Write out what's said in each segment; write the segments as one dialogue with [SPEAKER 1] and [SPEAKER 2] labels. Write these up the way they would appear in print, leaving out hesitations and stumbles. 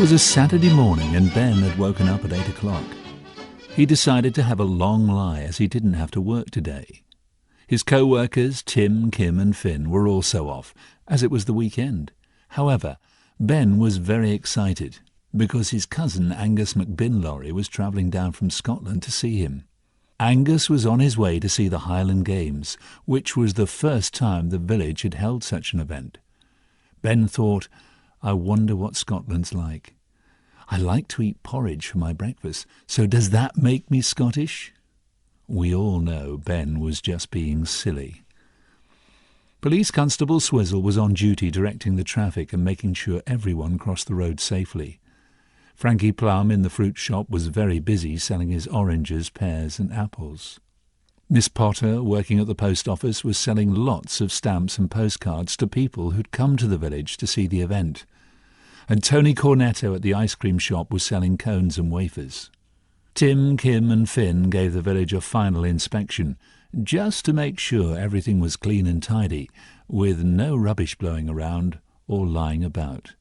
[SPEAKER 1] was a Saturday morning and Ben had woken up at 8 o'clock. He decided to have a long lie as he didn't have to work today. His co-workers, Tim, Kim and Finn, were also off, as it was the weekend. However, Ben was very excited because his cousin Angus MacBin Lorry was travelling down from Scotland to see him. Angus was on his way to see the Highland Games, which was the first time the village had held such an event. Ben thought, I wonder what Scotland's like. I like to eat porridge for my breakfast, so does that make me Scottish? We all know Ben was just being silly. Police Constable Swizzle was on duty directing the traffic and making sure everyone crossed the road safely. Frankie Plum in the fruit shop was very busy selling his oranges, pears and apples. Miss Potter, working at the post office, was selling lots of stamps and postcards to people who'd come to the village to see the event. And Tony Cornetto at the ice cream shop was selling cones and wafers. Tim, Kim and Finn gave the village a final inspection, just to make sure everything was clean and tidy, with no rubbish blowing around or lying about.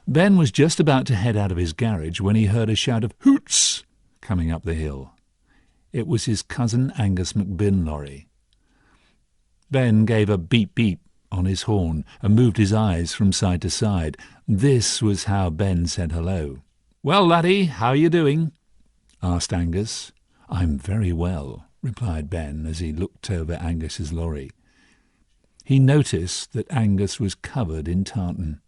[SPEAKER 1] Ben was just about to head out of his garage when he heard a shout of "Hoots!" coming up the hill. It was his cousin Angus MacBin Lorry. Ben gave a beep-beep on his horn and moved his eyes from side to side. This was how Ben said hello. "Well, laddie, how are you doing?" asked Angus. "I'm very well," replied Ben as he looked over Angus's lorry. He noticed that Angus was covered in tartan.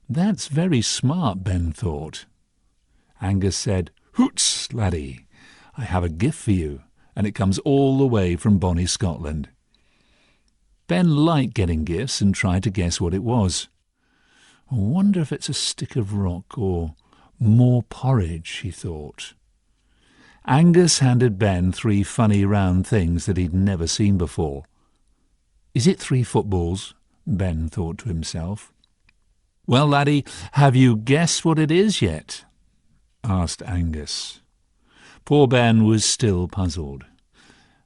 [SPEAKER 1] "That's very smart," Ben thought. Angus said, "Hoots, laddie, I have a gift for you, and it comes all the way from bonny Scotland." Ben liked getting gifts and tried to guess what it was. "I wonder if it's a stick of rock or more porridge," he thought. Angus handed Ben 3 funny round things that he'd never seen before. "Is it 3 footballs?" Ben thought to himself. "Well, laddie, have you guessed what it is yet?" asked Angus. Poor Ben was still puzzled.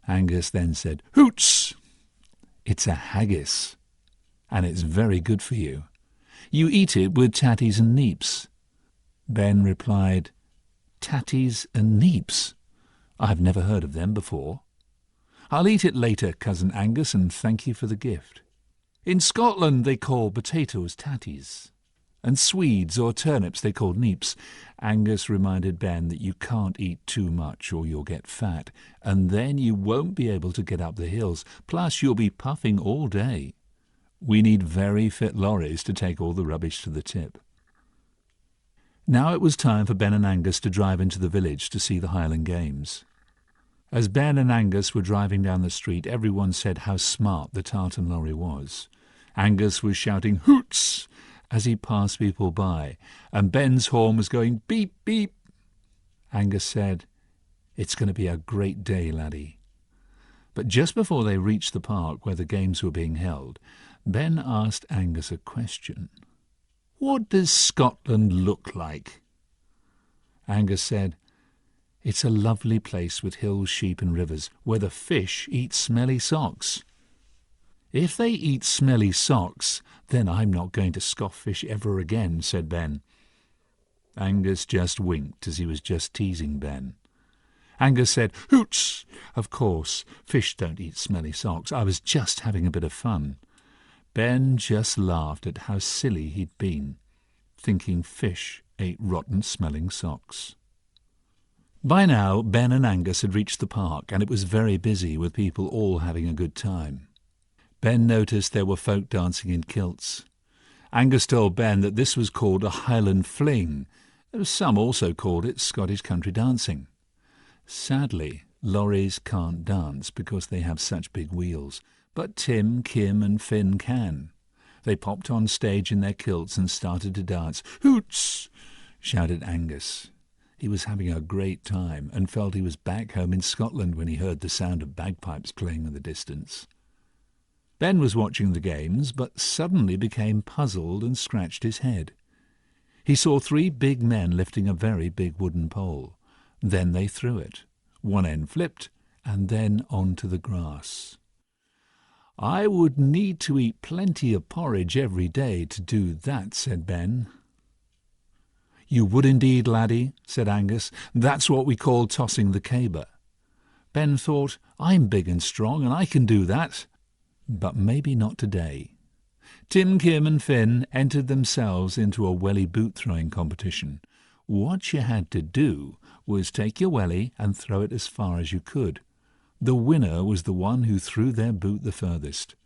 [SPEAKER 1] Angus then said, "Hoots! It's a haggis, and it's very good for you. You eat it with tatties and neeps." Ben replied, "Tatties and neeps? I've never heard of them before." "I'll eat it later, Cousin Angus, and thank you for the gift. In Scotland they call potatoes tatties, and Swedes or turnips they call neeps." Angus reminded Ben that you can't eat too much or you'll get fat, and then you won't be able to get up the hills, plus you'll be puffing all day. We need very fit lorries to take all the rubbish to the tip. Now it was time for Ben and Angus to drive into the village to see the Highland Games. As Ben and Angus were driving down the street, everyone said how smart the tartan lorry was. Angus was shouting "Hoots!" as he passed people by, and Ben's horn was going beep, beep. Angus said, "It's going to be a great day, laddie." But just before they reached the park where the games were being held, Ben asked Angus a question. "What does Scotland look like?" Angus said, "It's a lovely place with hills, sheep and rivers, where the fish eat smelly socks." "If they eat smelly socks, then I'm not going to scoff fish ever again," said Ben. Angus just winked as he was just teasing Ben. Angus said, "Hoots! Of course, fish don't eat smelly socks. I was just having a bit of fun." Ben just laughed at how silly he'd been, thinking fish ate rotten-smelling socks. By now, Ben and Angus had reached the park, and it was very busy with people all having a good time. Ben noticed there were folk dancing in kilts. Angus told Ben that this was called a Highland fling. Some also called it Scottish country dancing. Sadly, lorries can't dance because they have such big wheels, but Tim, Kim and Finn can. They popped on stage in their kilts and started to dance. "Hoots!" shouted Angus. He was having a great time and felt he was back home in Scotland when he heard the sound of bagpipes playing in the distance. Ben was watching the games, but suddenly became puzzled and scratched his head. He saw 3 big men lifting a very big wooden pole. Then they threw it. One end flipped, and then onto the grass. "I would need to eat plenty of porridge every day to do that," said Ben. "You would indeed, laddie," said Angus. "That's what we call tossing the caber." Ben thought, "I'm big and strong, and I can do that." But maybe not today. Tim, Kim and Finn entered themselves into a welly boot throwing competition. What you had to do was take your welly and throw it as far as you could. The winner was the one who threw their boot the furthest.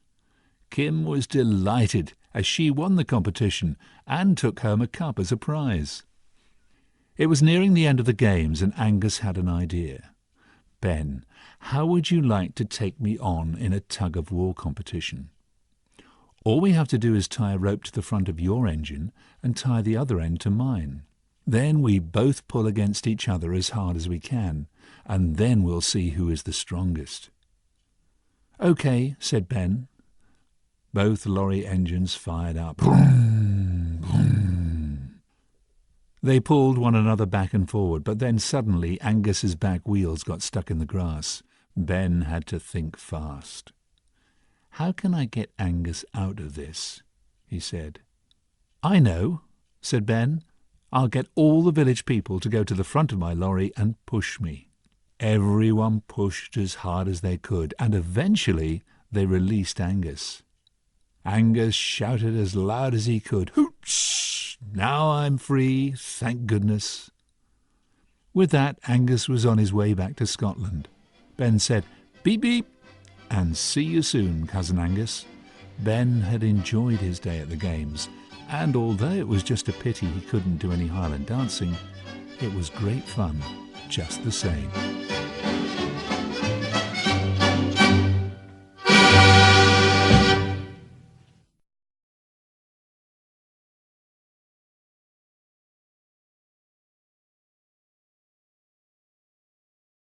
[SPEAKER 1] Kim was delighted as she won the competition and took home a cup as a prize. It was nearing the end of the games and Angus had an idea. "Ben, how would you like to take me on in a tug-of-war competition? All we have to do is tie a rope to the front of your engine and tie the other end to mine. Then we both pull against each other as hard as we can, and then we'll see who is the strongest." "OK," said Ben. Both lorry engines fired up. Vroom, vroom. They pulled one another back and forward, but then suddenly Angus's back wheels got stuck in the grass. Ben had to think fast. "How can I get Angus out of this?" he said. "I know," said Ben. "I'll get all the village people to go to the front of my lorry and push me." Everyone pushed as hard as they could, and eventually they released Angus. Angus shouted as loud as he could, "Hoots! Now I'm free, thank goodness." With that, Angus was on his way back to Scotland. Ben said, "Beep beep, and see you soon, Cousin Angus." Ben had enjoyed his day at the games, and although it was just a pity he couldn't do any Highland dancing, it was great fun just the same.